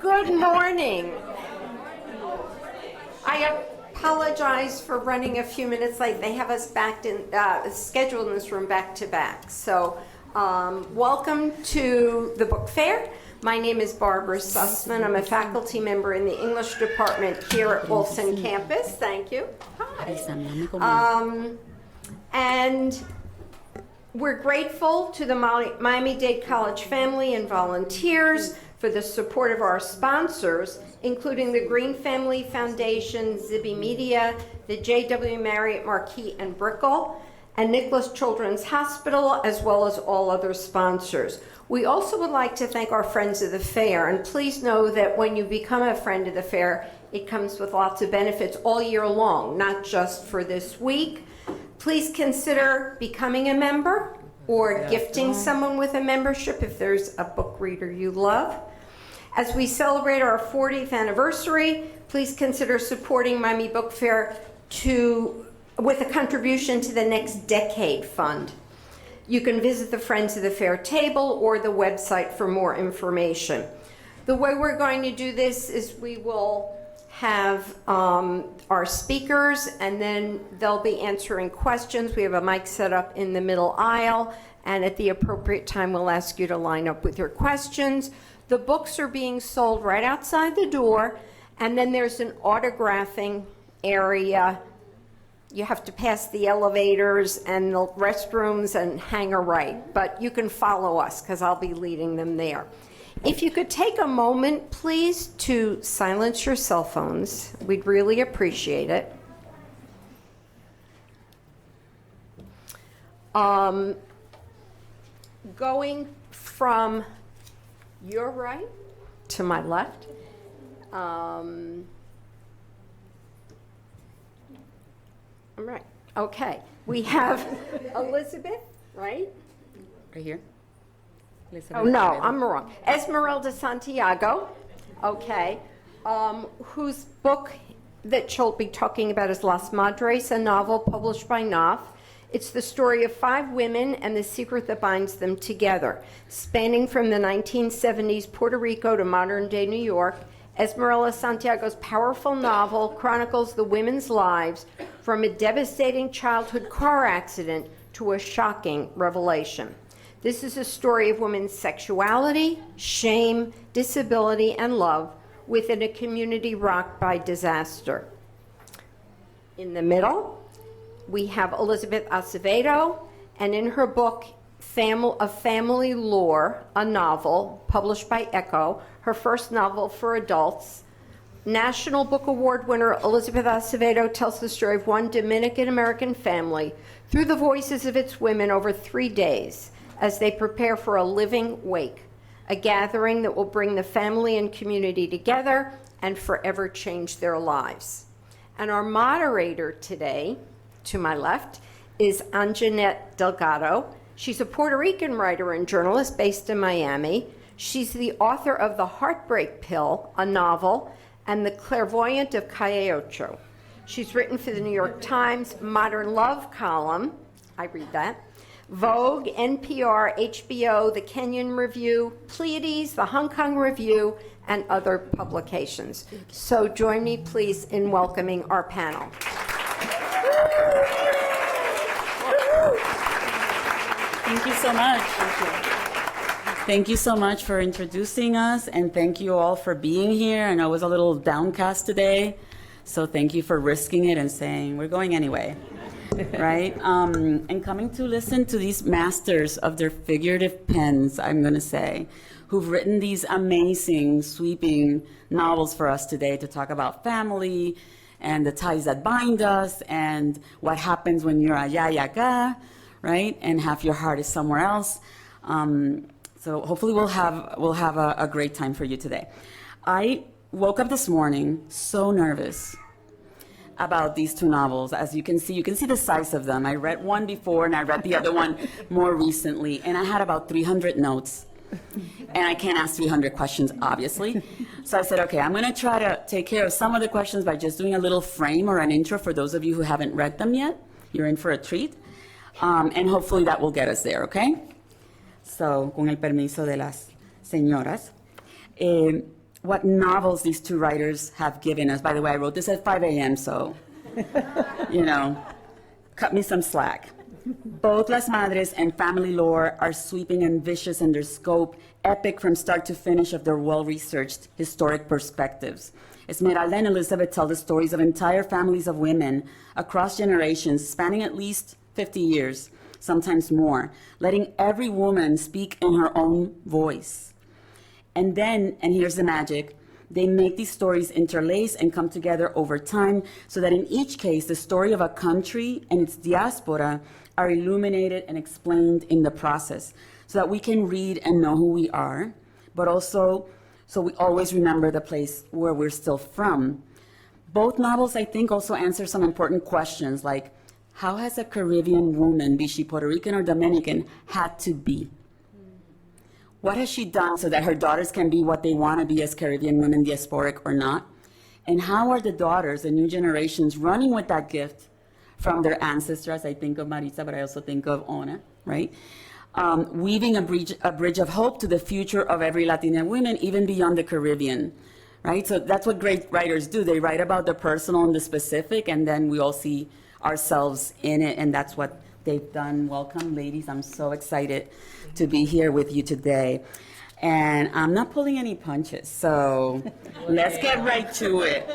Good morning. I apologize for running a few minutes late. They have us scheduled in this room back to back. So welcome to the book fair. My name is Barbara Sussman. I'm a faculty member in the English department here at Wolfson campus. Thank you. Hi. And we're grateful to the Miami-Dade College family and volunteers for the support of our sponsors, including the Green Family Foundation, Zibby Media, the J.W. Marriott Marquis and Brickell, and Nicholas Children's Hospital, as well as all other sponsors. We also would like to thank our friends of the fair, and please know that when you become a friend of the fair, it comes with lots of benefits all year long, not just for this week. Please consider becoming a member or gifting someone with a membership if there's a book reader you love. As we celebrate our 40th anniversary, please consider supporting Miami Book Fair with a contribution to the Next Decade Fund. You can visit the Friends of the Fair table or the website for more information. The way we're going to do this is we will have our speakers, and then they'll be answering questions. We have a mic set up in the middle aisle, and at the appropriate time, we'll ask you to line up with your questions. The books are being sold right outside the door, and then there's an autographing area. You have to pass the elevators and the restrooms and hang a right, but you can follow us because I'll be leading them there. If you could take a moment, please, to silence your cell phones. We'd really appreciate it. Going from your right to my left. All right. Okay. We have Elizabeth, right? Right here. Oh, no, I'm wrong. Esmeralda Santiago, okay, whose book that she'll be talking about is Las Madres, a novel published by Novel. It's the story of 5 women and the secret that binds them together. Spanning from the 1970s Puerto Rico to modern-day New York, Esmeralda Santiago's powerful novel chronicles the women's lives from a devastating childhood car accident to a shocking revelation. This is a story of women's sexuality, shame, disability, and love within a community rocked by disaster. In the middle, we have Elizabeth Acevedo, and in her book, A Family Lore, a novel published by Echo, her first novel for adults, National Book Award winner Elizabeth Acevedo tells the story of one Dominican American family through the voices of its women over 3 days as they prepare for a living wake, a gathering that will bring the family and community together and forever change their lives. And our moderator today, to my left, is Anjanette Delgado. She's a Puerto Rican writer and journalist based in Miami. She's the author of The Heartbreak Pill, a novel, and The Clairvoyant of Calle Ocho. She's written for the New York Times, Modern Love column, I read that, Vogue, NPR, HBO, the Kenyan Review, Pleiades, the Hong Kong Review, and other publications. So join me, please, in welcoming our panel. Thank you so much. Thank you so much for introducing us, and thank you all for being here. I know it was a little downcast today, so thank you for risking it and saying, we're going anyway. Right? And coming to listen to these masters of their figurative pens, I'm going to say, who've written these amazing, sweeping novels for us today to talk about family and the ties that bind us and what happens when you're allá y acá, right? And half your heart is somewhere else. So hopefully we'll have a great time for you today. I woke up this morning so nervous about these 2 novels. As you can see the size of them. I read one before and I read the other one more recently, and I had about 300 notes. And I can't ask 300 questions, obviously. So I said, okay, I'm going to try to take care of some of the questions by just doing a little frame or an intro for those of you who haven't read them yet. You're in for a treat. And hopefully that will get us there, okay? So, con el permiso de las señoras. what novels these two writers have given us. By the way, I wrote this at 5 a.m., so, cut me some slack. Both Las Madres and Family Lore are sweeping and vicious in their scope, epic from start to finish of their well-researched historic perspectives. Esmeralda and Elizabeth tell the stories of entire families of women across generations, spanning at least 50 years, sometimes more, letting every woman speak in her own voice. And then, and here's the magic, they make these stories interlace and come together over time so that in each case, the story of a country and its diaspora are illuminated and explained in the process so that we can read and know who we are, but also so we always remember the place where we're still from. Both novels, I think, also answer some important questions like, how has a Caribbean woman, be she Puerto Rican or Dominican, had to be? What has she done so that her daughters can be what they want to be as Caribbean women, diasporic or not? And how are the daughters, the new generations, running with that gift from their ancestors? I think of Maritza, but I also think of Ona, right? Weaving a bridge of hope to the future of every Latina woman, even beyond the Caribbean, right? So that's what great writers do. They write about the personal and the specific, and then we all see ourselves in it, and that's what they've done. Welcome, ladies. I'm so excited to be here with you today. And I'm not pulling any punches, so let's get right to it.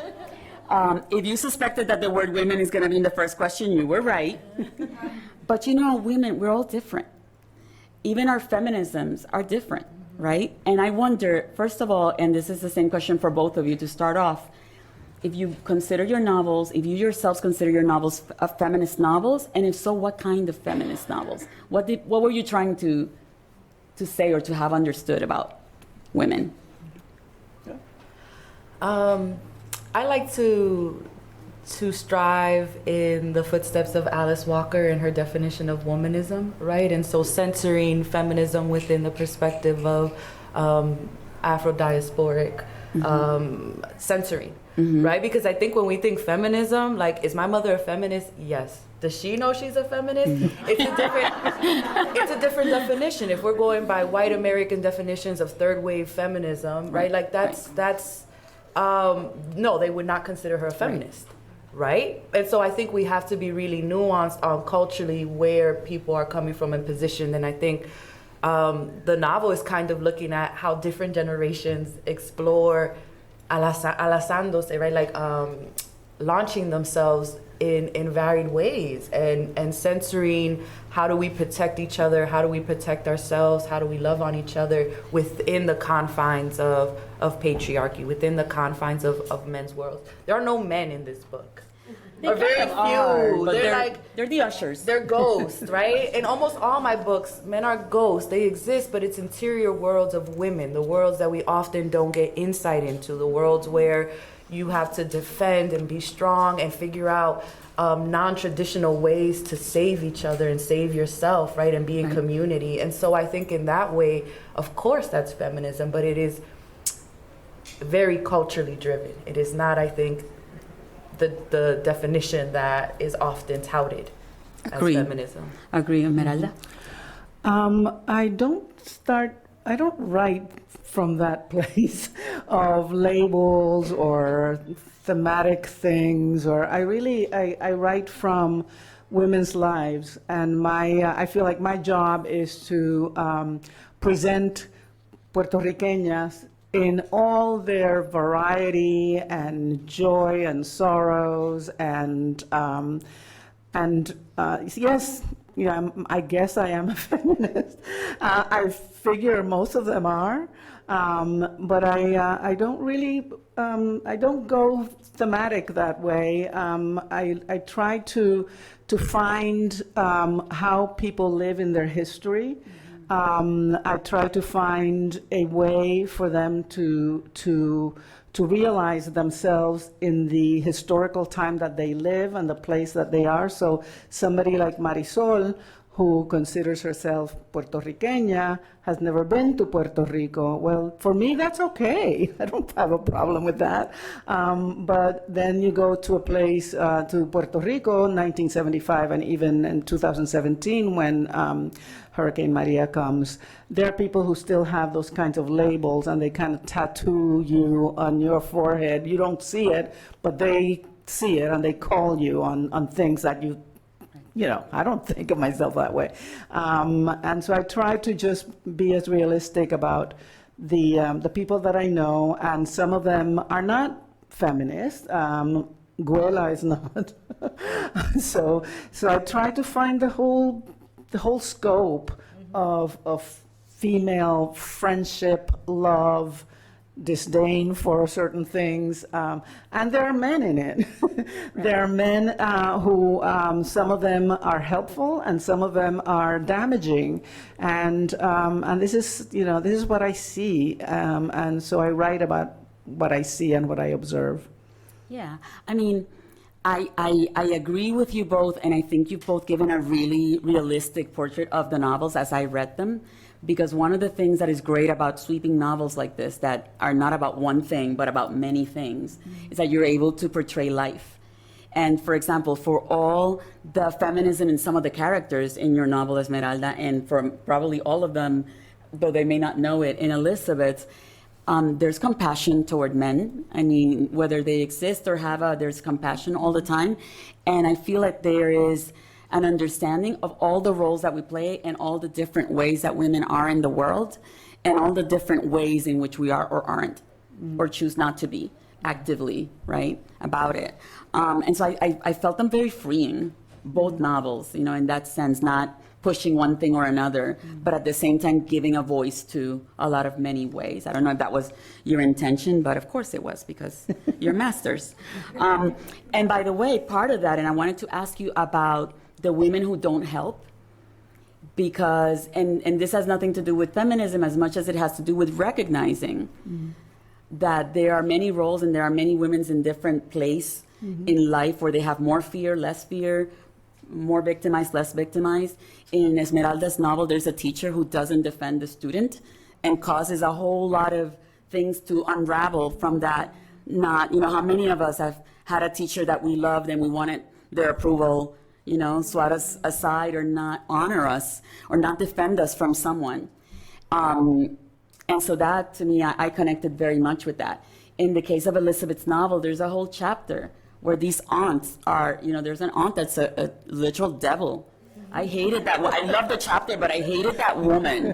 If you suspected that the word women is going to be in the first question, you were right. But women, we're all different. Even our feminisms are different, right? And I wonder, first of all, and this is the same question for both of you to start off, if you consider your novels, if you yourselves consider your novels feminist novels, and if so, what kind of feminist novels? What were you trying to say or to have understood about women? I like to strive in the footsteps of Alice Walker and her definition of womanism, right? And so centering feminism within the perspective of Afro-diasporic censoring, right? Because I think when we think feminism, like, is my mother a feminist? Yes. Does she know she's a feminist? It's a different definition. If we're going by white American definitions of third wave feminism, right? Like that's no, they would not consider her a feminist, right? And so I think we have to be really nuanced on culturally where people are coming from and positioned. And I think the novel is kind of looking at how different generations explore alazándose, right? Like launching themselves in varied ways and censoring. How do we protect each other? How do we protect ourselves? How do we love on each other within the confines of patriarchy, within the confines of men's worlds? There are no men in this book. Or very few. They're the ushers. They're ghosts, right? In almost all my books, men are ghosts. They exist, but it's interior worlds of women, the worlds that we often don't get insight into, the worlds where you have to defend and be strong and figure out non-traditional ways to save each other and save yourself, right? And be in community. And so I think in that way, of course, that's feminism, but it is very culturally driven. It is not, I think, the definition that is often touted as feminism. Agree, Esmeralda? I don't write from that place of labels or thematic things, or I write from women's lives, and I feel like my job is to present Puerto Riqueñas in all their variety and joy and sorrows and yes, I guess I am a feminist. I figure most of them are, but I don't really I don't go thematic that way. I try to find how people live in their history. I try to find a way for them to realize themselves in the historical time that they live and the place that they are. So somebody like Marisol, who considers herself Puerto Riqueña, has never been to Puerto Rico. Well, for me, that's okay. I don't have a problem with that. But then you go to a place, to Puerto Rico, 1975, and even in 2017 when Hurricane Maria comes, there are people who still have those kinds of labels, and they kind of tattoo you on your forehead. You don't see it, but they see it, and they call you on things that you know, I don't think of myself that way. And so I try to just be as realistic about the people that I know, and some of them are not feminist. Guela is not. So I try to find the whole scope of female friendship, love, disdain for certain things, and there are men in it. There are men who, some of them are helpful, and some of them are damaging, and this is what I see, and so I write about what I see and what I observe. Yeah, I mean, I agree with you both, and I think you've both given a really realistic portrait of the novels as I read them. Because one of the things that is great about sweeping novels like this that are not about one thing, but about many things, is that you're able to portray life. And for example, for all the feminism in some of the characters in your novel, Esmeralda, and for probably all of them, though they may not know it, in Elizabeth's, there's compassion toward men. I mean, whether they exist or there's compassion all the time. And I feel like there is an understanding of all the roles that we play and all the different ways that women are in the world and all the different ways in which we are or aren't or choose not to be actively, right, about it. And so I felt them very freeing, both novels, you know, in that sense, not pushing one thing or another, but at the same time giving a voice to a lot of many ways. I don't know if that was your intention, but of course it was, because you're masters. And by the way, part of that, and I wanted to ask you about the women who don't help, because, and this has nothing to do with feminism as much as it has to do with recognizing that there are many roles and there are many women in different place in life where they have more fear, less fear, more victimized, less victimized. In Esmeralda's novel, there's a teacher who doesn't defend the student and causes a whole lot of things to unravel from that. Not, you know, how many of us have had a teacher that we loved and we wanted their approval, you know, swat us aside or not honor us or not defend us from someone. And so that, to me, I connected very much with that. In the case of Elizabeth's novel, there's a whole chapter where these aunts are, you know, there's an aunt that's a literal devil. I hated that. I love the chapter, but I hated that woman.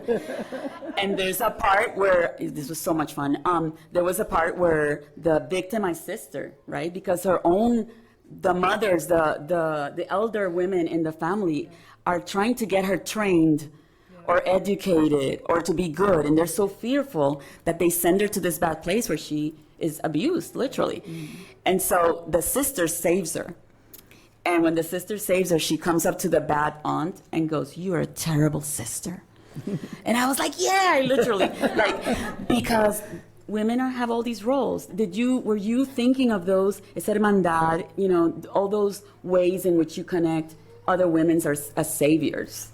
And there's a part where, this was so much fun, there was a part where the victimized sister, right, because the mothers, the elder women in the family are trying to get her trained or educated or to be good. And they're so fearful that they send her to this bad place where she is abused, literally. And so the sister saves her. And when the sister saves her, she comes up to the bad aunt and goes, "You are a terrible sister." And I was like, yeah, literally, like, because women have all these roles. Were you thinking of those, esa hermandad, you know, all those ways in which you connect other women as saviors?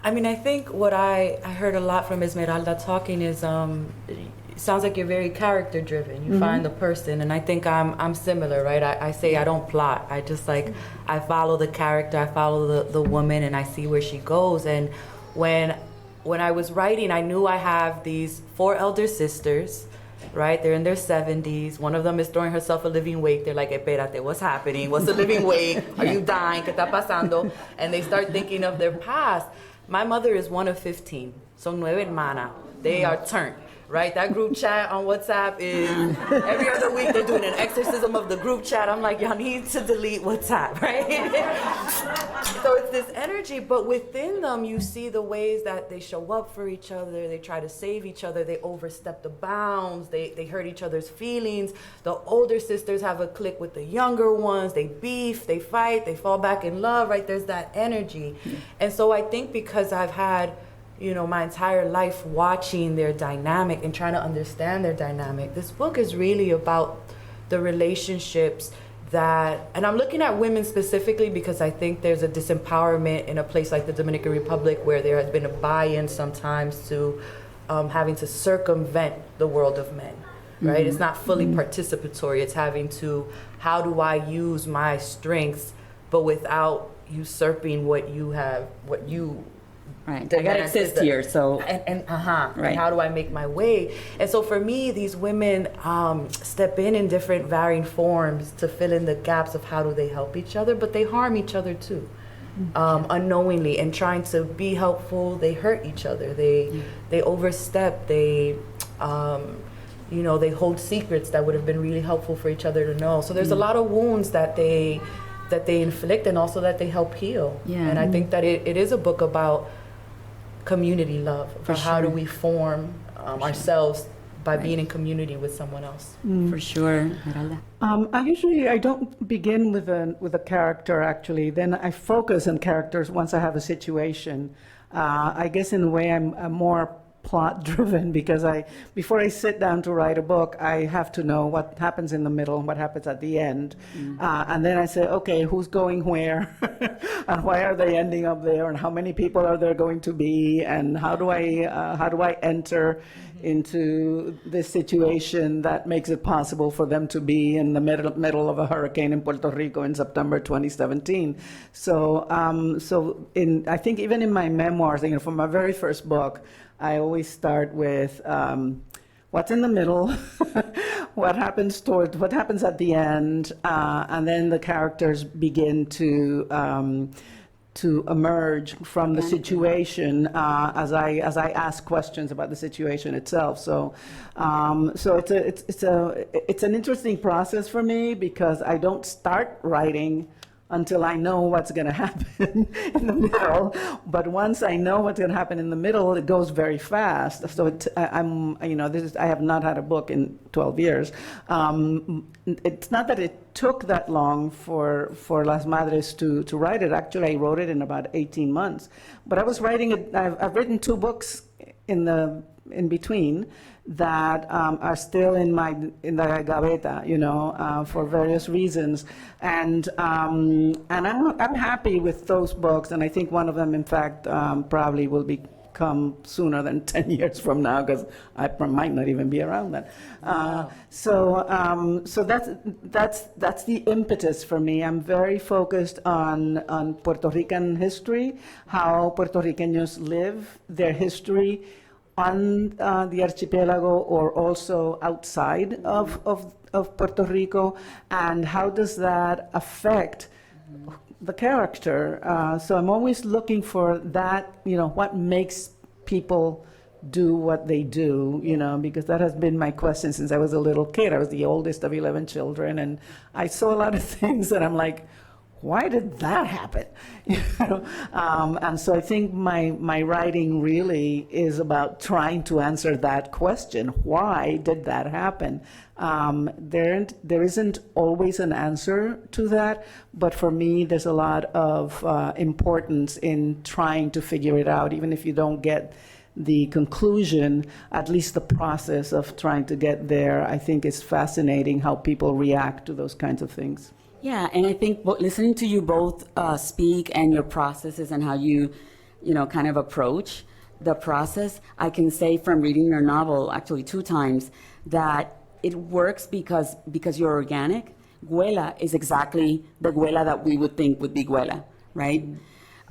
I mean, I think what I heard a lot from Esmeralda talking is, it sounds like you're very character driven. You find the person, and I think I'm similar, right? I say I don't plot. I just I follow the character, I follow the woman, and I see where she goes. And when I was writing, I knew I have these 4 elder sisters, right? They're in their 70s. One of them is throwing herself a living wake. They're like, espérate, what's happening? What's a living wake? Are you dying? ¿Qué está pasando? And they start thinking of their past. My mother is one of 15. Son 9 hermanas. They are turned, right? That group chat on WhatsApp is every other week they're doing an exorcism of the group chat. I'm like, y'all need to delete WhatsApp, right? So it's this energy, but within them you see the ways that they show up for each other. They try to save each other. They overstep the bounds. They hurt each other's feelings. The older sisters have a clique with the younger ones. They beef, they fight, they fall back in love, right? There's that energy. And so I think because I've had, you know, my entire life watching their dynamic and trying to understand their dynamic, this book is really about the relationships that, and I'm looking at women specifically because I think there's a disempowerment in a place like the Dominican Republic where there has been a buy-in sometimes to having to circumvent the world of men, right? It's not fully participatory. It's having to, how do I use my strengths, but without usurping what you have, what you Right. I gotta exist here, so. And Right. how do I make my way? And so for me, these women step in different varying forms to fill in the gaps of how do they help each other, but they harm each other too, unknowingly. And trying to be helpful, they hurt each other. They overstep. They they hold secrets that would have been really helpful for each other to know. So there's a lot of wounds that they inflict and also that they help heal. Yeah. And I think that it is a book about community love, for how do we form ourselves by being in community with someone else. For sure. Esmeralda. I don't begin with a character actually. Then I focus on characters once I have a situation. I guess in a way I'm more plot driven because before I sit down to write a book, I have to know what happens in the middle and what happens at the end. And then I say, okay, who's going where and why are they ending up there and how many people are there going to be and how do I enter into this situation that makes it possible for them to be in the middle of a hurricane in Puerto Rico in September 2017. So I think even in my memoirs, for my very first book, I always start with what's in the middle, what happens at the end, and then the characters begin to emerge from the situation as I ask questions about the situation itself. So it's an interesting process for me because I don't start writing until I know what's going to happen in the middle. But once I know what's going to happen in the middle, it goes very fast. So I have not had a book in 12 years. It's not that it took that long for Las Madres to write it. Actually, I wrote it in about 18 months. But I was writing it. I've written 2 books in between that are still in the gaveta, for various reasons, and I'm happy with those books, and I think one of them, in fact, probably will become sooner than 10 years from now because I might not even be around then. So that's the impetus for me. I'm very focused on Puerto Rican history, how Puerto Ricanos live their history on the archipelago or also outside of Puerto Rico, and how does that affect the character? So I'm always looking for that, what makes people do what they do, because that has been my question since I was a little kid. I was the oldest of 11 children, and I saw a lot of things that I'm like, why did that happen? And so I think my writing really is about trying to answer that question. Why did that happen? There isn't always an answer to that, but for me, there's a lot of importance in trying to figure it out, even if you don't get the conclusion, at least the process of trying to get there. I think is fascinating how people react to those kinds of things. Yeah, and I think listening to you both speak and your processes and how you kind of approach the process, I can say from reading your novel, actually 2 times, that it works because you're organic. Güela is exactly the Güela that we would think would be Güela, right?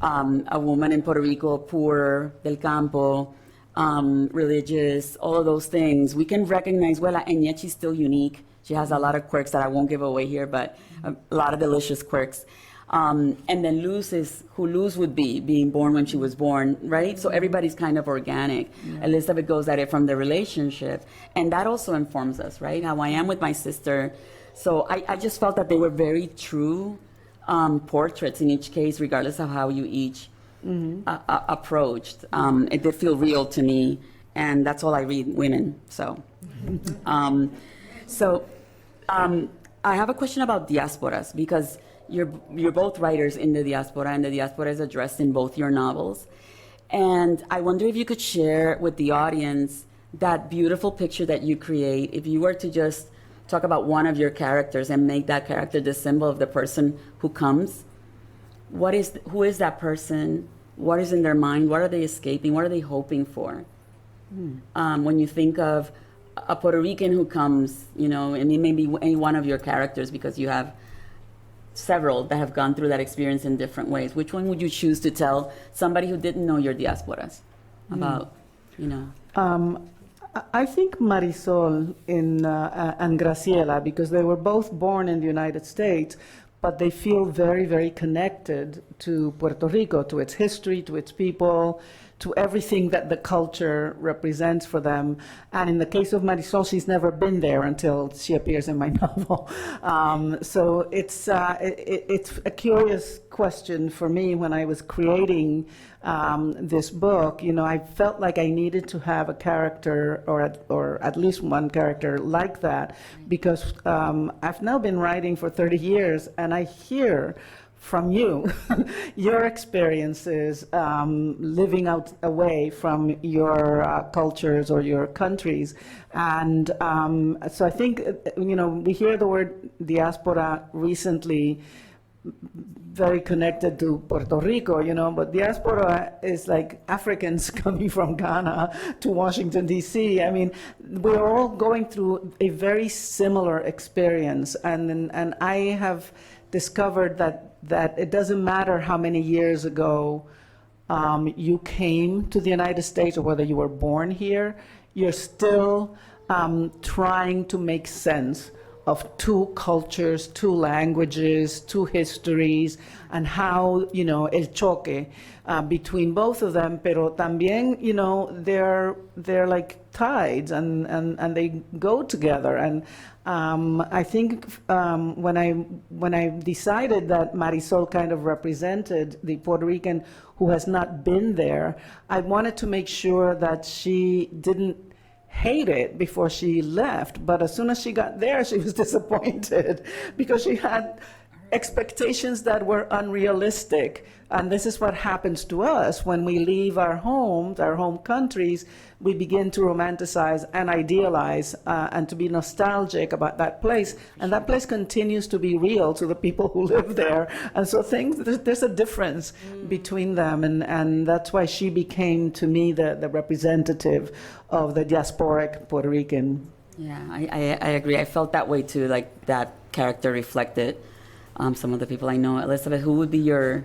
A woman in Puerto Rico, poor, del campo, religious, all of those things. We can recognize Güela, and yet she's still unique. She has a lot of quirks that I won't give away here, but a lot of delicious quirks. And then Luz is who Luz would be, being born when she was born, right? So everybody's kind of organic. Yeah. Elizabeth goes at it from the relationship. And that also informs us, right? How I am with my sister. So I just felt that they were very true portraits in each case, regardless of how you each approached. It did feel real to me. And that's all I read, women. So. I have a question about diasporas, because you're both writers in the diaspora, and the diaspora is addressed in both your novels. And I wonder if you could share with the audience that beautiful picture that you create, if you were to just talk about one of your characters and make that character the symbol of the person who comes, who is that person? What is in their mind? What are they escaping? What are they hoping for? When you think of a Puerto Rican who comes, and it may be any one of your characters, because you have several that have gone through that experience in different ways. Which one would you choose to tell somebody who didn't know your diasporas about, I think Marisol and Graciela, because they were both born in the United States, but they feel very, very connected to Puerto Rico, to its history, to its people, to everything that the culture represents for them. And in the case of Marisol, she's never been there until she appears in my novel. So it's a curious question for me when I was creating this book. I felt like I needed to have a character, or at least one character like that, because I've now been writing for 30 years, and I hear from you, your experiences living out away from your cultures or your countries. And so I think, we hear the word diaspora recently, very connected to Puerto Rico, but diaspora is like Africans coming from Ghana to Washington, D.C. I mean, we're all going through a very similar experience, and I have discovered that it doesn't matter how many years ago you came to the United States, or whether you were born here, you're still trying to make sense of two cultures, two languages, two histories, and how, el choque between both of them, pero también, they're like tides, and they go together. And I think when I decided that Marisol kind of represented the Puerto Rican who has not been there, I wanted to make sure that she didn't hate it before she left, but as soon as she got there, she was disappointed because she had expectations that were unrealistic. And this is what happens to us when we leave our homes, our home countries. We begin to romanticize and idealize and to be nostalgic about that place. And that place continues to be real to the people who live there. And so there's a difference between them. And that's why she became, to me, the representative of the diasporic Puerto Rican. Yeah, I agree. I felt that way too, like that character reflected some of the people I know. Elizabeth, who would be your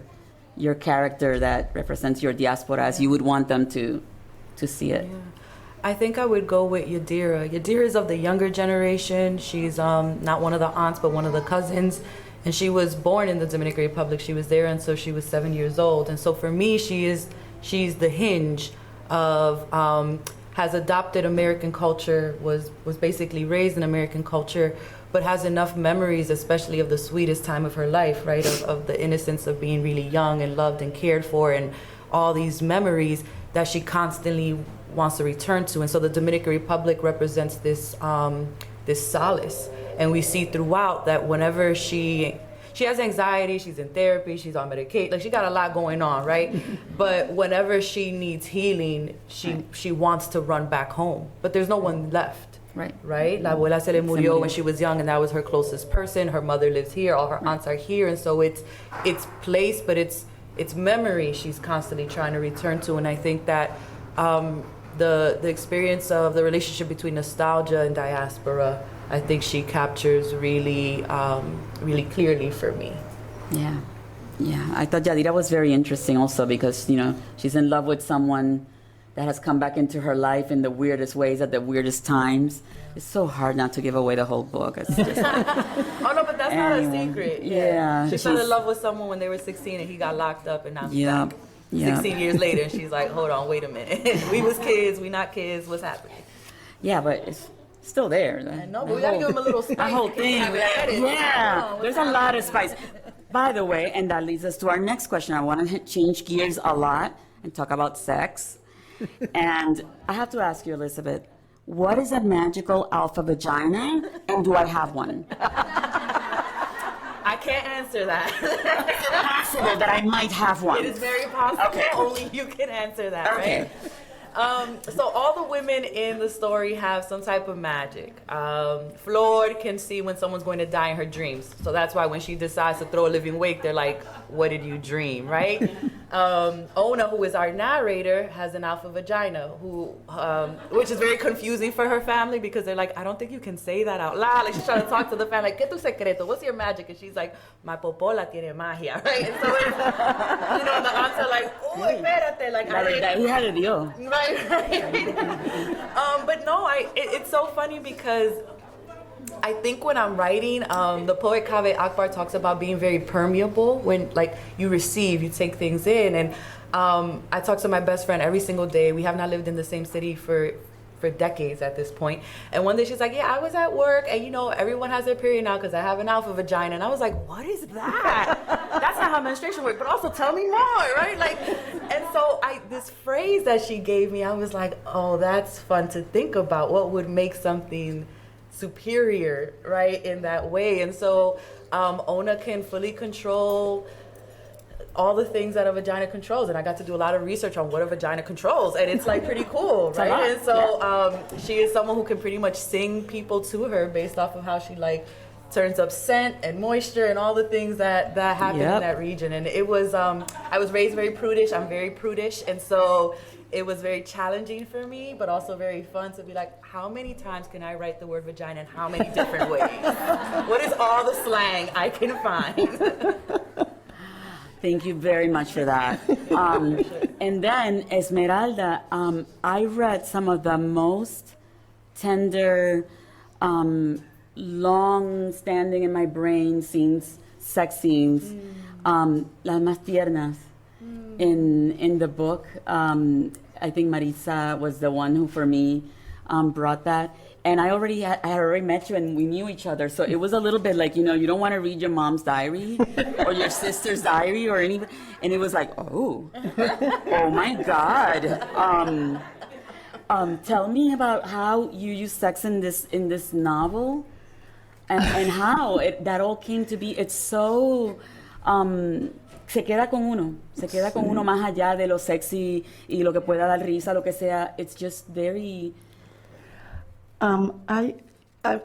character that represents your diaspora as you would want them to see it? Yeah. I think I would go with Yadira. Yadira is of the younger generation. She's not one of the aunts, but one of the cousins. And she was born in the Dominican Republic. She was there until she was 7 years old. And so for me, she's the hinge of, has adopted American culture, was basically raised in American culture, but has enough memories, especially of the sweetest time of her life, right? Of the innocence of being really young and loved and cared for, and all these memories that she constantly wants to return to. And so the Dominican Republic represents this this solace. And we see throughout that whenever she has anxiety, she's in therapy, she's on medication, like she got a lot going on, right? But whenever she needs healing, she wants to run back home, but there's no one left. Right? La abuela se le murió when she was young, and that was her closest person. Her mother lives here, all her aunts are here, and so it's place, but it's memory she's constantly trying to return to. And I think that the experience of the relationship between nostalgia and diaspora, I think she captures really clearly for me. Yeah. I thought Yadira was very interesting also because, she's in love with someone that has come back into her life in the weirdest ways at the weirdest times. It's so hard not to give away the whole book. It's just oh no, but that's not a secret. Yeah. She fell in love with someone when they were 16 and he got locked up, and now she's back 16 years later, and she's like, hold on, wait a minute. We was kids, we not kids, what's happening? Yeah, but it's still there. I know, but we gotta give them a little spice. The whole thing. Yeah, there's a lot of spice. By the way, and that leads us to our next question. I want to change gears a lot and talk about sex. And I have to ask you, Elizabeth, what is a magical alpha vagina, and do I have one? I can't answer that. It's possible that I might have one. It is very possible. Okay. Only you can answer that, Okay. right? So all the women in the story have some type of magic. Flor can see when someone's going to die in her dreams. So that's why when she decides to throw a living wake, they're like, what did you dream, right? Ona, who is our narrator, has an alpha vagina, which is very confusing for her family because they're like, I don't think you can say that out loud. Like she's trying to talk to the family, like, ¿Qué tu secreto? What's your magic? And she's like, my popola tiene magia, right? And so it's, the aunts are like, oh, espérate, like, La verdad, hija de Dios. Right. But no, it's so funny because I think when I'm writing, the poet Kaveh Akbar talks about being very permeable when, like, you receive, you take things in. And I talk to my best friend every single day. We have not lived in the same city for decades at this point. And one day she's like, yeah, I was at work and, everyone has their period now because I have an alpha vagina. And I was like, what is that? That's not how menstruation works. But also tell me more, right? Like, and so this phrase that she gave me, I was like, oh, that's fun to think about. What would make something superior, right, in that way? And so Ona can fully control all the things that a vagina controls, and I got to do a lot of research on what a vagina controls, and it's like pretty cool, right? And so she is someone who can pretty much sing people to her based off of how she like turns up scent and moisture and all the things that happen in that region. And it was I was raised very prudish. I'm very prudish, and so it was very challenging for me, but also very fun to be like, how many times can I write the word vagina in how many different ways? What is all the slang I can find? Thank you very much for that. And then, Esmeralda, I read some of the most tender, long-standing in my brain scenes, sex scenes, las más tiernas in the book. I think Marisa was the one who, for me, brought that. And I had already met you and we knew each other. So it was a little bit like, you don't want to read your mom's diary or your sister's diary or anything. And it was like, oh my God. Tell me about how you use sex in this novel and how that all came to be. It's so, se queda con uno más allá de lo sexy y lo que pueda dar risa, lo que sea. It's just very... I'm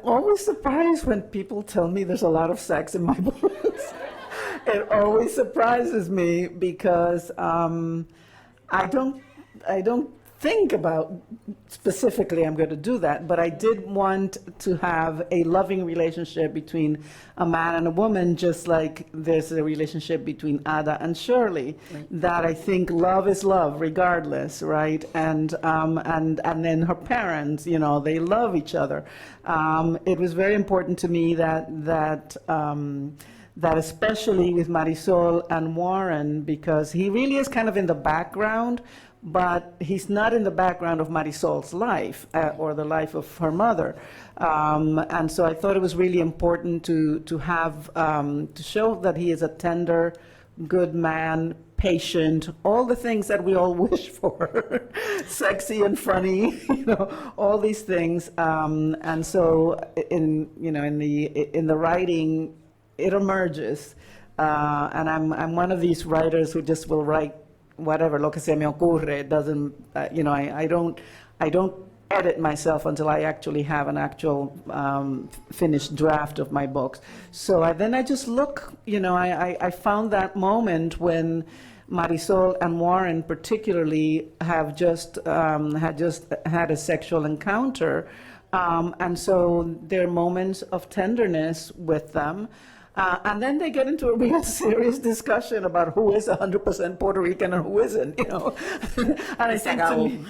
always surprised when people tell me there's a lot of sex in my books. It always surprises me because I don't think about specifically I'm going to do that, but I did want to have a loving relationship between a man and a woman, just like there's a relationship between Ada and Shirley. Right. That I think love is love regardless, right? And then her parents, they love each other. It was very important to me that especially with Marisol and Warren, because he really is kind of in the background, but he's not in the background of Marisol's life or the life of her mother. And so I thought it was really important to have, to show that he is a tender, good man, patient, all the things that we all wish for, sexy and funny, all these things. And so in the writing, it emerges. And I'm one of these writers who just will write whatever, lo que se me ocurre. It doesn't, I don't edit myself until I actually have an actual finished draft of my books. So then I just look, I found that moment when Marisol and Warren particularly had just had a sexual encounter. And so there are moments of tenderness with them. And then they get into a real serious discussion about who is 100% Puerto Rican and who isn't, And I think to me,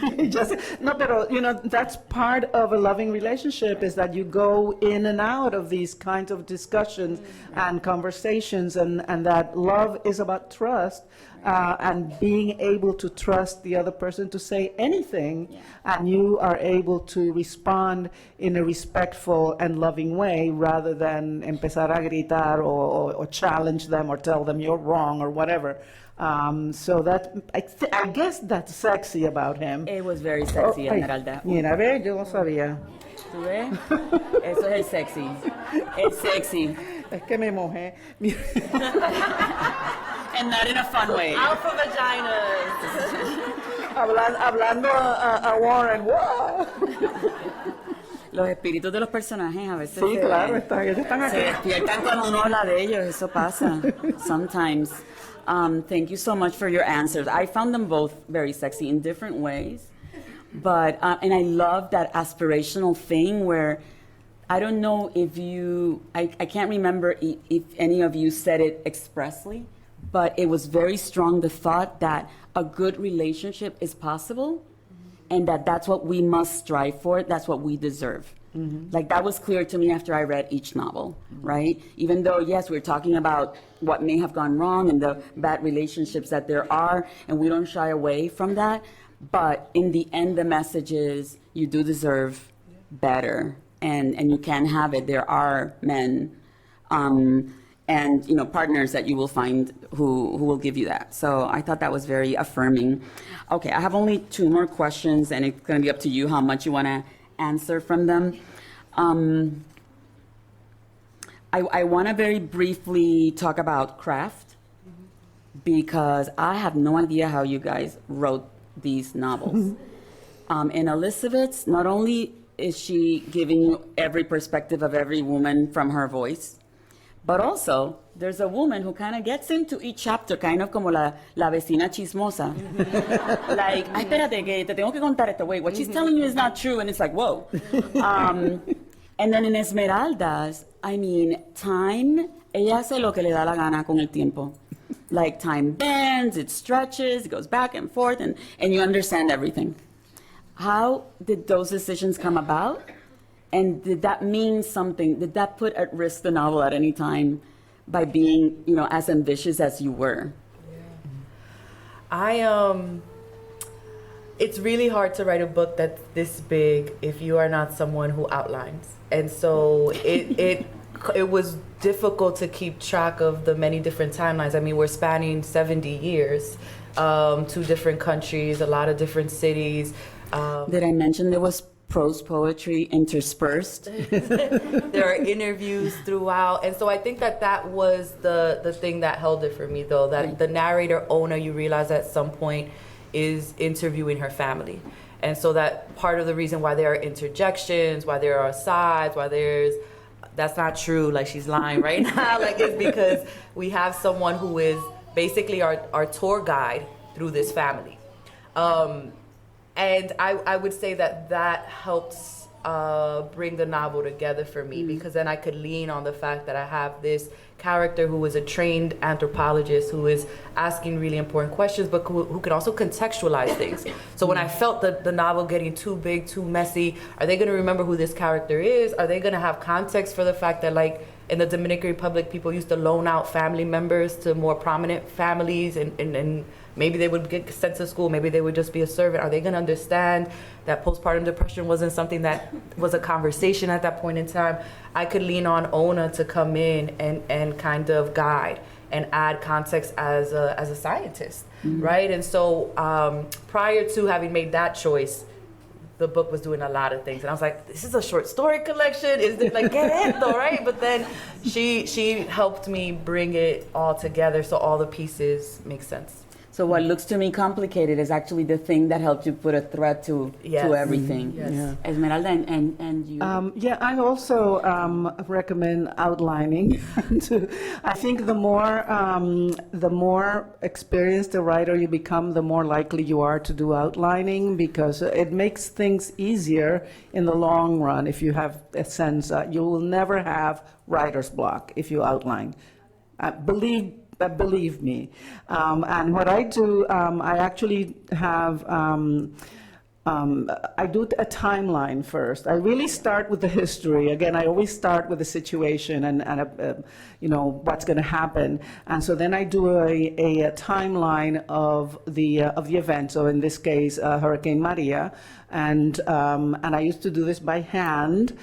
that's part of a loving relationship, is that you go in and out of these kinds of discussions and conversations, and that love is about trust. And being able to trust the other person to say anything, and you are able to respond in a respectful and loving way rather than empezar a gritar or challenge them or tell them you're wrong or whatever. So that, I guess that's sexy about him. It was very sexy, Esmeralda. Mira, ve, yo lo sabía. ¿Tú ves? Eso es el sexy. Es sexy. Es que me mojé. And not in a fun way. Alpha vaginas. Hablando a Warren, wow. Los espíritus de los personajes a veces Sí, claro, ellos están se aquí. despiertan cuando uno habla de ellos. Eso pasa sometimes. Thank you so much for your answers. I found them both very sexy in different ways. But, and I love that aspirational thing where I don't know if you, I can't remember if any of you said it expressly, but it was very strong, the thought that a good relationship is possible and that that's what we must strive for, that's what we deserve. Like that was clear to me after I read each novel, right? Even though, yes, we're talking about what may have gone wrong and the bad relationships that there are, and we don't shy away from that, but in the end, the message is you do deserve better, and you can have it. There are men and partners that you will find who will give you that. So I thought that was very affirming. Okay, I have only 2 more questions, and it's going to be up to you how much you want to answer from them. I want to very briefly talk about craft, because I have no idea how you guys wrote these novels. In Elizabeth's, not only is she giving you every perspective of every woman from her voice, but also there's a woman who kind of gets into each chapter, kind of como la vecina chismosa. Like, ay, espérate, que te tengo que contar esto. Wait, what she's telling you is not true. And it's like, whoa. And then in Esmeralda's, I mean, time, ella hace lo que le da la gana con el tiempo. Like, time bends, it stretches, it goes back and forth, and you understand everything. How did those decisions come about? And did that mean something? Did that put at risk the novel at any time by being, as ambitious as you were? It's really hard to write a book that's this big if you are not someone who outlines. And so it was difficult to keep track of the many different timelines. I mean, we're spanning 70 years, 2 different countries, a lot of different cities. Did I mention there was prose poetry interspersed? There are interviews throughout. And so I think that was the thing that held it for me, though, that Right. the narrator, Ona, you realize at some point is interviewing her family. And so that part of the reason why there are interjections, why there are asides, why that's not true, like she's lying right now, like it's because we have someone who is basically our tour guide through this family. And I would say that helps bring the novel together for me, because then I could lean on the fact that I have this character who is a trained anthropologist who is asking really important questions, but who can also contextualize things. So when I felt the novel getting too big, too messy, are they going to remember who this character is? Are they going to have context for the fact that, like, in the Dominican Republic, people used to loan out family members to more prominent families, and maybe they would get sent to school, maybe they would just be a servant. Are they going to understand that postpartum depression wasn't something that was a conversation at that point in time? I could lean on Ona to come in and kind of guide and add context as a scientist, right? And so prior to having made that choice, the book was doing a lot of things, and I was like, this is a short story collection, is it, like, get it though, right? But then she helped me bring it all together so all the pieces make sense. So what looks to me complicated is actually the thing that helped you put a thread to everything. Yes. Yeah. Esmeralda, and you? Yeah, I also recommend outlining. I think the more experienced a writer you become, the more likely you are to do outlining, because it makes things easier in the long run. If you have a sense, you will never have writer's block if you outline. Believe me. And what I do, I actually have, I do a timeline first. I really start with the history. Again, I always start with the situation and what's going to happen. And so then I do a timeline of the event. So in this case, Hurricane Maria. And I used to do this by hand,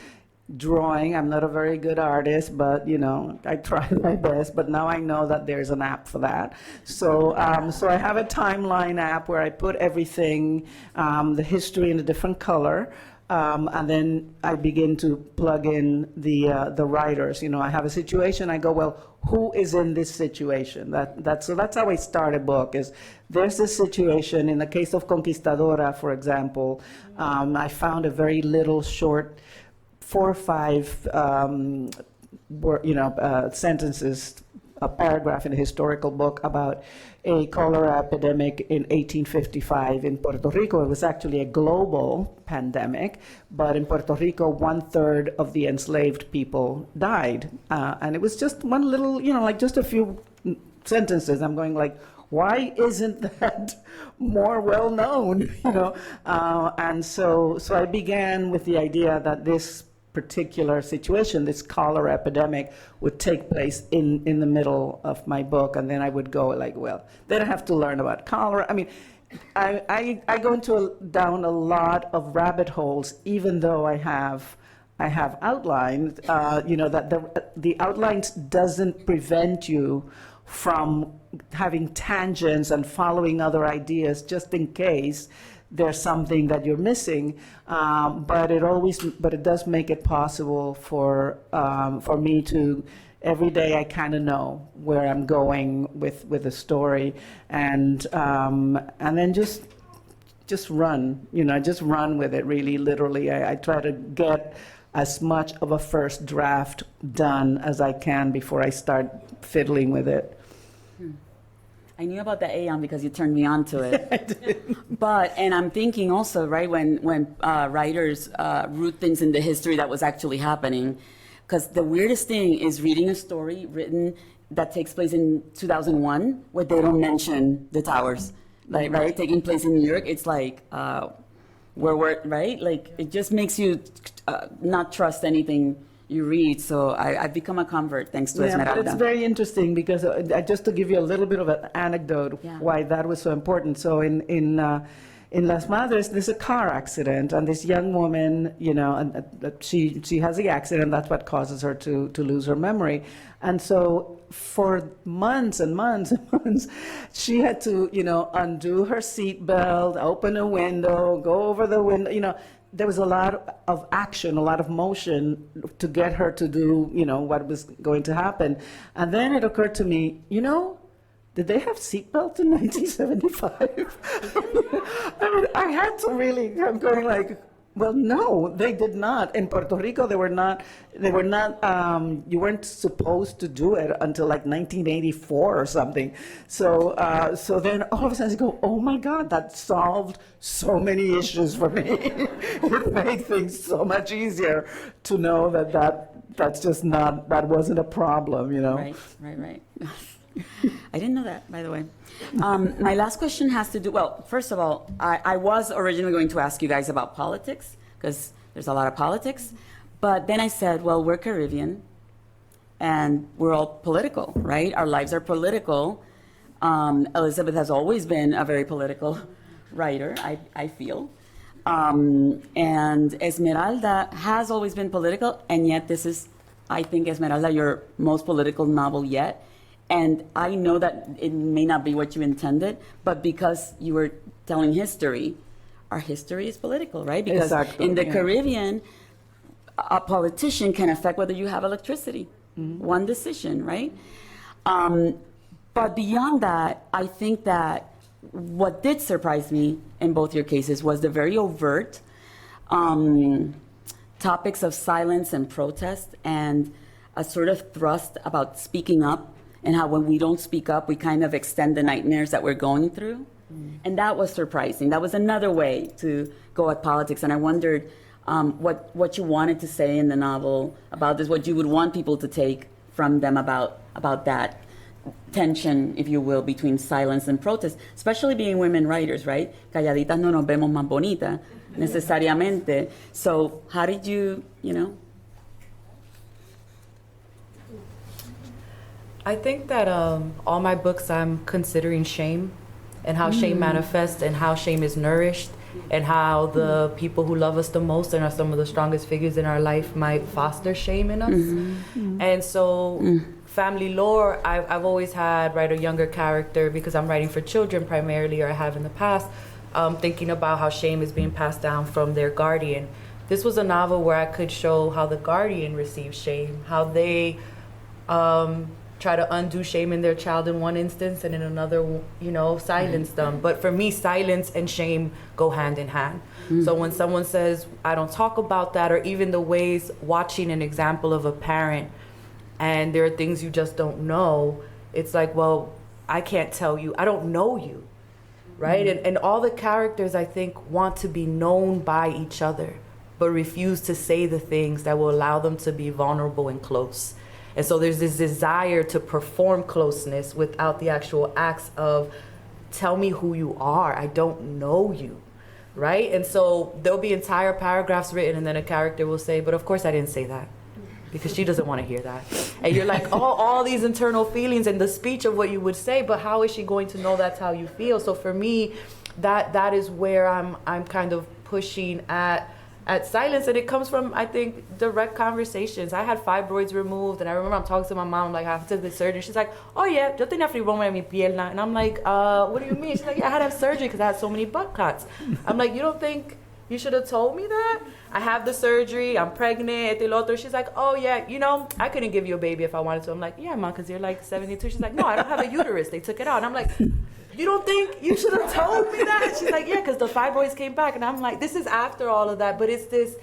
drawing. I'm not a very good artist, but I try my best. But now I know that there's an app for that. So I have a timeline app where I put everything, the history in a different color, and then I begin to plug in the writers. You know, I have a situation, I go, well, who is in this situation? So that's how I start a book, is there's this situation. In the case of Conquistadora, for example, I found a very little short, 4 or 5 sentences, a paragraph in a historical book about a cholera epidemic in 1855 in Puerto Rico. It was actually a global pandemic, but in Puerto Rico, 1/3 of the enslaved people died. And it was just one little, like just a few sentences. I'm going like, why isn't that more well known? And so I began with the idea that this particular situation, this cholera epidemic, would take place in the middle of my book, and then I would go like, well, then I have to learn about cholera. I mean, I go down a lot of rabbit holes, even though I have outlined, that the outlines doesn't prevent you from having tangents and following other ideas just in case there's something that you're missing, but it does make it possible for me to, every day I kind of know where I'm going with the story, and then just run, just run with it, really, literally. I try to get as much of a first draft done as I can before I start fiddling with it. I knew about the Aeon because you turned me on to it. And I'm thinking also, right, when writers root things in the history that was actually happening, because the weirdest thing is reading a story written that takes place in 2001, where they don't mention the towers, like, right, taking place in New York. It's like, right? Like, it just makes you not trust anything you read. So I've become a convert thanks to Esmeralda. But it's very interesting because just to give you a little bit of an anecdote why that was so important. So in Las Madres, there's a car accident, and this young woman, she has the accident. That's what causes her to lose her memory. And so for months and months and months, she had to, undo her seatbelt, open a window, go over the window, There was a lot of action, a lot of motion to get her to do, what was going to happen. And then it occurred to me, did they have seatbelts in 1975? I had to really, I'm going like, well, no, they did not. In Puerto Rico, they were not, you weren't supposed to do it until like 1984 or something. So then all of a sudden you go, oh my God, that solved so many issues for me. It made things so much easier to know that's just not, that wasn't a problem, Right. I didn't know that, by the way. My last question has to do, well, first of all, I was originally going to ask you guys about politics, because there's a lot of politics. But then I said, well, we're Caribbean, and we're all political, right? Our lives are political. Elizabeth has always been a very political writer, I feel. And Esmeralda has always been political, and yet this is, I think, Esmeralda, your most political novel yet. And I know that it may not be what you intended, but because you were telling history, our history is political, right? Because exactly, in the Caribbean, a politician can affect whether you have electricity. Mm-hmm. One decision, right? But beyond that, I think that what did surprise me in both your cases was the very overt topics of silence and protest, and a sort of thrust about speaking up, and how when we don't speak up, we kind of extend the nightmares that we're going through. Mm. And that was surprising. That was another way to go at politics. And I wondered what you wanted to say in the novel about this, what you would want people to take from them about that tension, if you will, between silence and protest, especially being women writers, right? Calladitas no nos vemos más bonita, necesariamente. So how did you, I think that all my books I'm considering shame, and how shame manifests, and how shame is nourished, and how the people who love us the most and are some of the strongest figures in our life might foster shame in us. Mm-hmm. And so family lore, I've always had write a younger character because I'm writing for children primarily, or I have in the past, thinking about how shame is being passed down from their guardian. this was a novel where I could show how the guardian receives shame, how they try to undo shame in their child in one instance and in another, silence them. But for me, silence and shame go hand in hand. So when someone says, I don't talk about that, or even the ways watching an example of a parent and there are things you just don't know, it's like, well, I can't tell you, I don't know you, right? And all the characters, I think, want to be known by each other, but refuse to say the things that will allow them to be vulnerable and close. And so there's this desire to perform closeness without the actual acts of, tell me who you are, I don't know you, right? And so there'll be entire paragraphs written and then a character will say, but of course I didn't say that, because she doesn't want to hear that. And you're like, oh, all these internal feelings and the speech of what you would say, but how is she going to know that's how you feel? So for me, that is where I'm kind of pushing at silence, and it comes from, I think, direct conversations. I had fibroids removed, and I remember I'm talking to my mom, like, after the surgery, she's like, oh yeah, yo tenía fibroma en mi pierna, and I'm like, what do you mean? She's like, yeah, I had to have surgery because I had so many butt clots. I'm like, you don't think you should have told me that? I have the surgery, I'm pregnant, el otro. She's like, oh yeah, I couldn't give you a baby if I wanted to. I'm like, yeah, Mom, because you're like 72. She's like, no, I don't have a uterus, they took it out. And I'm like, you don't think you should have told me that? She's like, yeah, because the fibroids came back. And I'm like, this is after all of that, but it's this,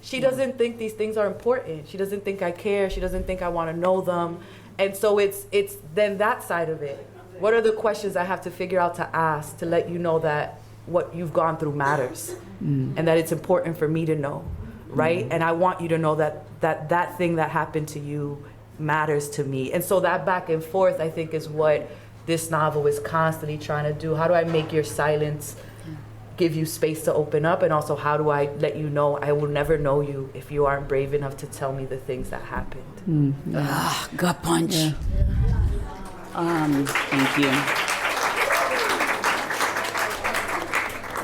she doesn't think these things are important. She doesn't think I care. She doesn't think I want to know them. And so it's then that side of it. What are the questions I have to figure out to ask to let you know that what you've gone through matters and that it's important for me to know, right? And I want you to know that thing that happened to you matters to me. And so that back and forth, I think, is what this novel is constantly trying to do. How do I make your silence give you space to open up? And also, how do I let you know I will never know you if you aren't brave enough to tell me the things that happened? Gut punch. Yeah. Thank you.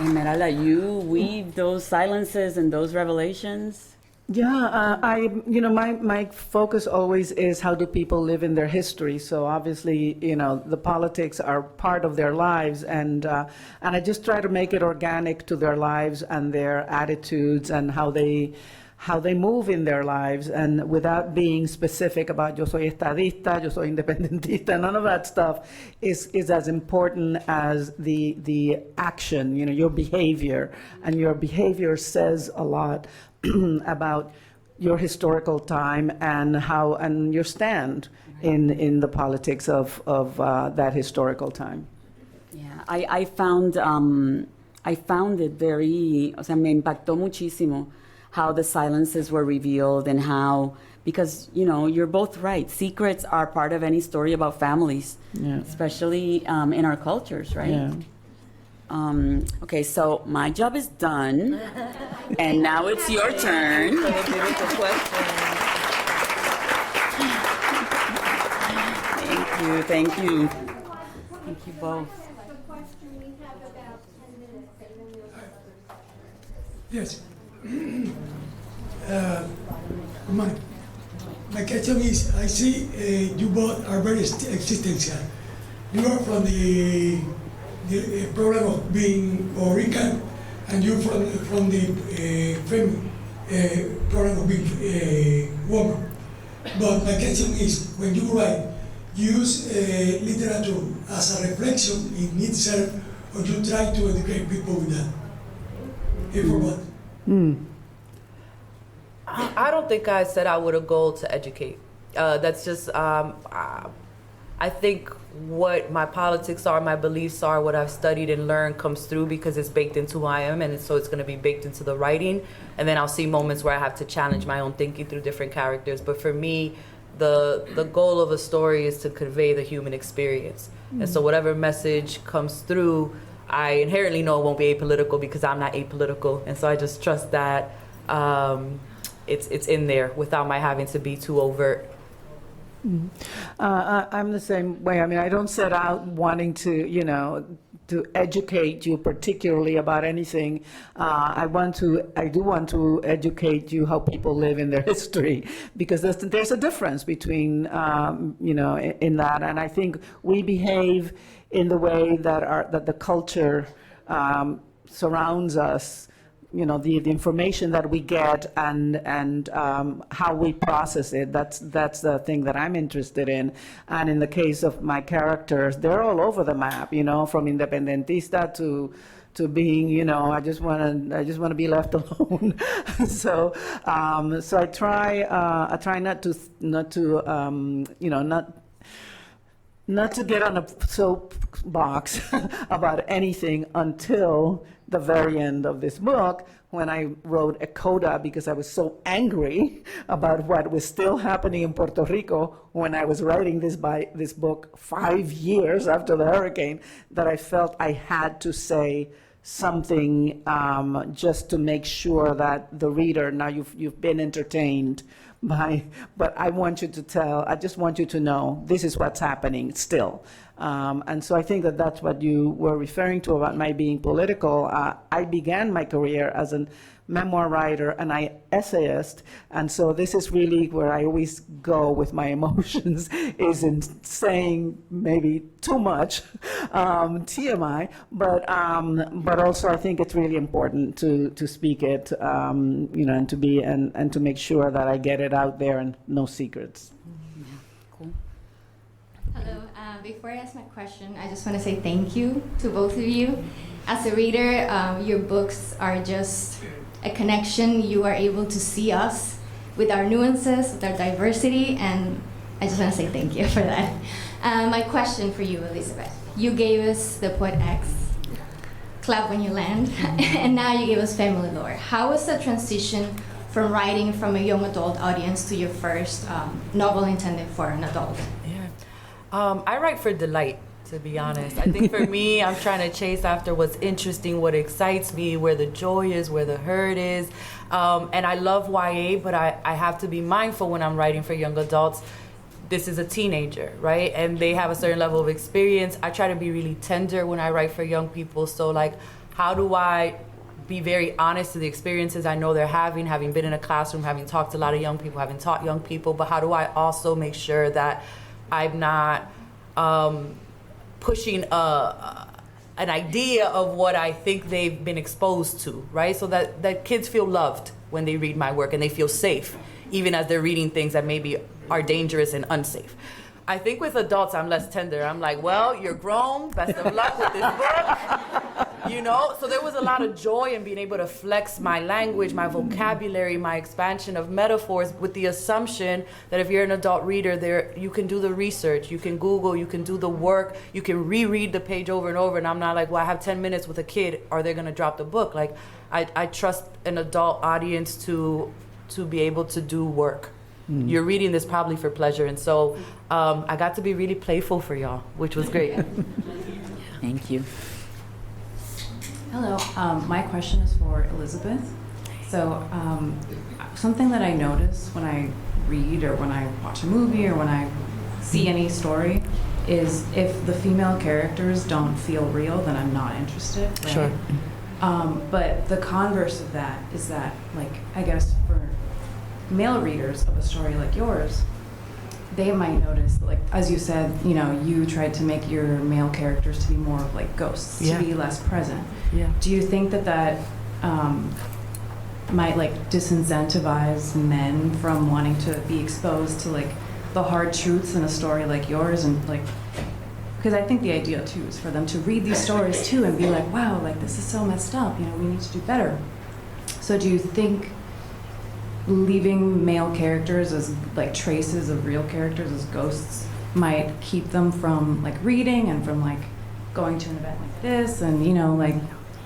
Esmeralda, you weave those silences and those revelations. Yeah, my focus always is how do people live in their history. So obviously, the politics are part of their lives, and I just try to make it organic to their lives and their attitudes and how they move in their lives, and without being specific about yo soy estadista, yo soy independentista. None of that stuff is as important as the action, your behavior, and your behavior says a lot about your historical time and your stand in the politics of that historical time. Yeah, I found it very, o sea, me impactó muchísimo how the silences were revealed and how, because, you're both right. Secrets are part of any story about families, especially in our cultures, right? Yeah. Okay, so my job is done, and now it's your turn. Thank you. Thank you both. Yes. My question is, I see you both are very existential. You are from the problem of being Puerto Rican, and you're from the problem of being woman. But my question is, when you write, you use literature as a reflection in itself, or you try to educate people with that? If for what? I don't think I set out with a goal to educate. That's just, I think what my politics are, my beliefs are, what I've studied and learned comes through because it's baked into who I am, and so it's going to be baked into the writing. And then I'll see moments where I have to challenge my own thinking through different characters. But for me, the goal of a story is to convey the human experience. And so whatever message comes through, I inherently know it won't be apolitical because I'm not apolitical. And so I just trust that it's in there without my having to be too overt. I'm the same way. I mean, I don't set out wanting to, to educate you particularly about anything. I do want to educate you how people live in their history, because there's a difference between, in that. And I think we behave in the way that the culture surrounds us the information that we get and how we process it. That's the thing that I'm interested in. And in the case of my characters, they're all over the map, from independentista to being, I just want to be left alone. So I try not to get on a soapbox about anything until the very end of this book, when I wrote a coda because I was so angry about what was still happening in Puerto Rico when I was writing this book 5 years after the hurricane, that I felt I had to say something just to make sure that the reader, now you've been entertained but I just want you to know this is what's happening still. And so I think that's what you were referring to about my being political. I began my career as a memoir writer and essayist, and so this is really where I always go with my emotions, is in saying maybe too much, TMI, but also I think it's really important to speak it, and to make sure that I get it out there and no secrets. Cool. Hello. Before I ask my question, I just want to say thank you to both of you. As a reader, your books are just a connection. You are able to see us with our nuances, with our diversity, and I just want to say thank you for that. My question for you, Elizabeth. You gave us the Poet X, Clap When You Land, and now you gave us Family Lore. How was the transition from writing from a young adult audience to your first novel intended for an adult? I write for delight, to be honest. I think for me, I'm trying to chase after what's interesting, what excites me, where the joy is, where the hurt is. And I love YA, but I have to be mindful when I'm writing for young adults. This is a teenager, right? And they have a certain level of experience. I try to be really tender when I write for young people. So how do I be very honest to the experiences I know they're having been in a classroom, having talked to a lot of young people, having taught young people, but how do I also make sure that I'm not pushing an idea of what I think they've been exposed to, right? So that kids feel loved when they read my work and they feel safe, even as they're reading things that maybe are dangerous and unsafe. I think with adults, I'm less tender. I'm like, well, you're grown, best of luck with this book, So there was a lot of joy in being able to flex my language, my vocabulary, my expansion of metaphors, with the assumption that if you're an adult reader, you can do the research, you can Google, you can do the work, you can reread the page over and over, and I'm not like, well, I have 10 minutes with a kid, are they gonna drop the book? Like, I trust an adult audience to be able to do work. You're reading this probably for pleasure, and so I got to be really playful for y'all, which was great. Thank you. Hello, my question is for Elizabeth. So something that I notice when I read or when I watch a movie or when I see any story is if the female characters don't feel real, then I'm not interested. Right? Sure. But the converse of that is that, I guess for male readers of a story like yours, they might notice, as you said, you tried to make your male characters to be more of like ghosts, to be less present. Yeah. Do you think that might disincentivize men from wanting to be exposed to the hard truths in a story like yours, and because I think the idea too is for them to read these stories too and be like, wow, this is so messed up, we need to do better. So do you think leaving male characters as traces of real characters as ghosts might keep them from reading and from going to an event like this and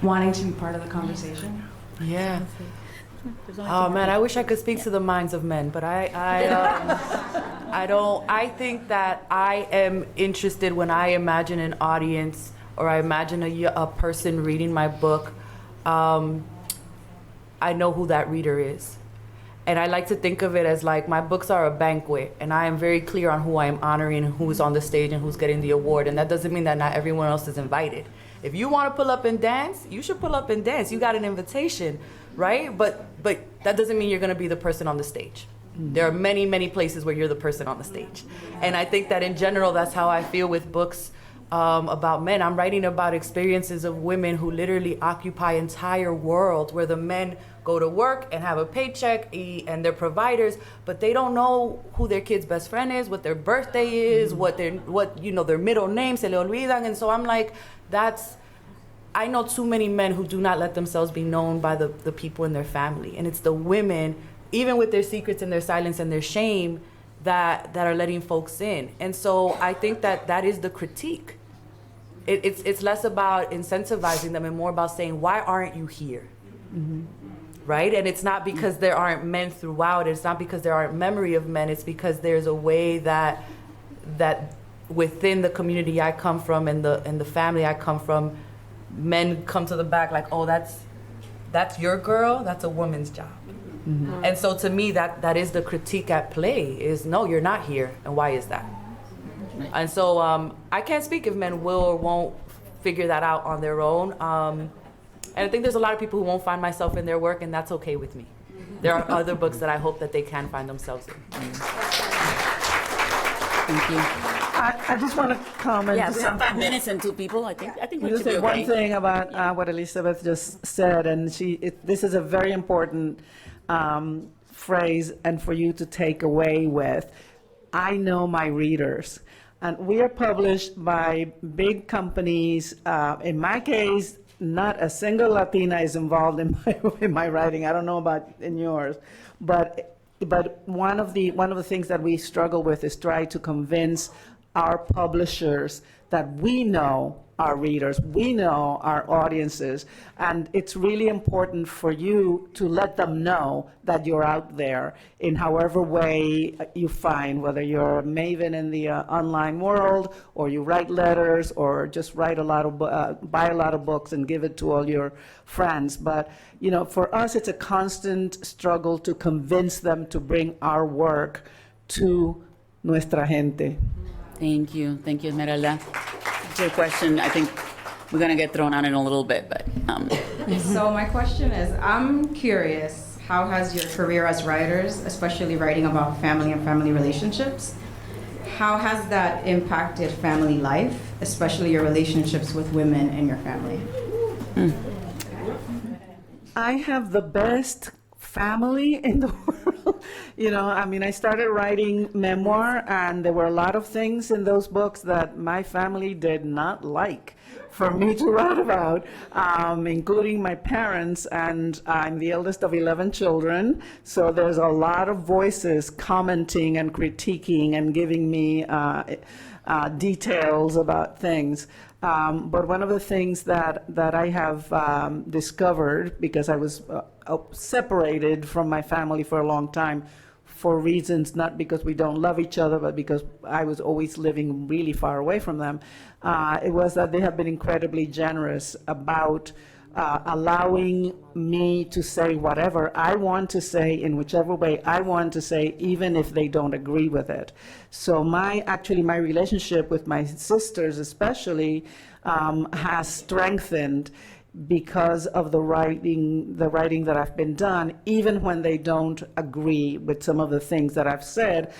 wanting to be part of the conversation? Yeah. Oh man, I wish I could speak to the minds of men, but I don't. I think that I am interested when I imagine an audience or I imagine a person reading my book. I know who that reader is. And I like to think of it as my books are a banquet, and I am very clear on who I am honoring and who's on the stage and who's getting the award. And that doesn't mean that not everyone else is invited. If you want to pull up and dance, you should pull up and dance. You got an invitation, right? But that doesn't mean you're going to be the person on the stage. There are many, many places where you're the person on the stage. And I think that in general, that's how I feel with books about men. I'm writing about experiences of women who literally occupy entire world where the men go to work and have a paycheck and they're providers, but they don't know who their kid's best friend is, what their birthday is, what their middle name, se le olvidan. And so I'm like, I know too many men who do not let themselves be known by the people in their family. And it's the women, even with their secrets and their silence and their shame, that are letting folks in. And so I think that is the critique. It's less about incentivizing them and more about saying, why aren't you here? Mm-hmm. Right? And it's not because there aren't men throughout. It's not because there aren't memory of men. It's because there's a way that within the community I come from and the family I come from, men come to the back like, oh, that's your girl. That's a woman's job. Mm-hmm. And so to me, that is the critique at play is, no, you're not here. And why is that? And so I can't speak if men will or won't figure that out on their own. And I think there's a lot of people who won't find myself in their work, and that's okay with me. There are other books that I hope that they can find themselves in. Thank you. I just want to comment. Yeah, we have 5 minutes and 2 people. I think we should be say okay. one thing about what Elizabeth just said, and this is a very important phrase, and for you to take away with. I know my readers, and we are published by big companies. In my case, not a single Latina is involved in my writing. I don't know about in yours, but one of the things that we struggle with is try to convince our publishers that we know our readers, we know our audiences, and it's really important for you to let them know that you're out there in however way you find, whether you're a maven in the online world, or you write letters, or just write buy a lot of books and give it to all your friends. But for us, it's a constant struggle to convince them to bring our work to nuestra gente. Thank you, Esmeralda. Your question, I think we're going to get thrown out in a little bit, but. So my question is, I'm curious, how has your career as writers, especially writing about family and family relationships, how has that impacted family life, especially your relationships with women in your family? I have the best family in the world. I started writing memoir, and there were a lot of things in those books that my family did not like for me to write about, including my parents, and I'm the eldest of 11 children, so there's a lot of voices commenting and critiquing and giving me details about things. But one of the things that I have discovered, because I was separated from my family for a long time, for reasons not because we don't love each other, but because I was always living really far away from them, it was that they have been incredibly generous about allowing me to say whatever I want to say in whichever way I want to say, even if they don't agree with it. So my relationship with my sisters especially has strengthened because of the writing that I've been done, even when they don't agree with some of the things that I've said,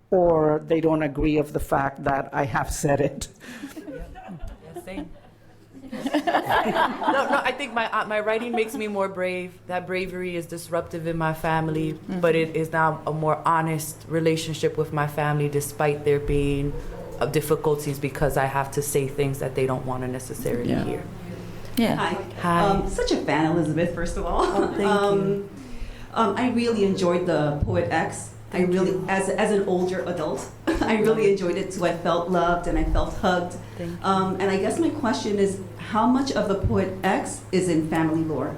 or they don't agree of the fact that I have said it. Yeah, same. No, I think my writing makes me more brave. That bravery is disruptive in my family, but it is now a more honest relationship with my family, despite there being difficulties because I have to say things that they don't want to necessarily hear. Yeah. Hi. Such a fan, Elizabeth, first of all. Oh, thank you. I really enjoyed the Poet X. As an older adult, I really enjoyed it too. I felt loved and I felt hugged. And I guess my question is, how much of the Poet X is in family lore?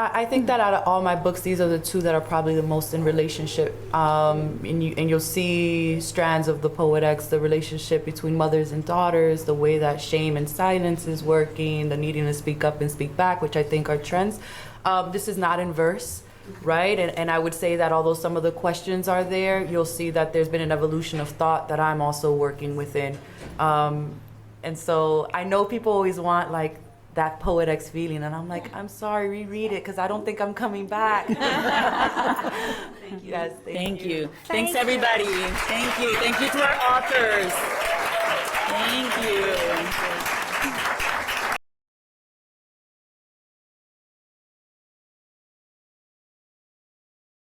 I think that out of all my books, these are the 2 that are probably the most in relationship. And you'll see strands of the Poet X, the relationship between mothers and daughters, the way that shame and silence is working, the needing to speak up and speak back, which I think are trends. This is not in verse, right? And I would say that although some of the questions are there, you'll see that there's been an evolution of thought that I'm also working within. And so I know people always want that Poet X feeling, and I'm like, I'm sorry, reread it, because I don't think I'm coming back. Thank you. Yes, thank you. Thanks, everybody. Thank you. Thank you to our authors.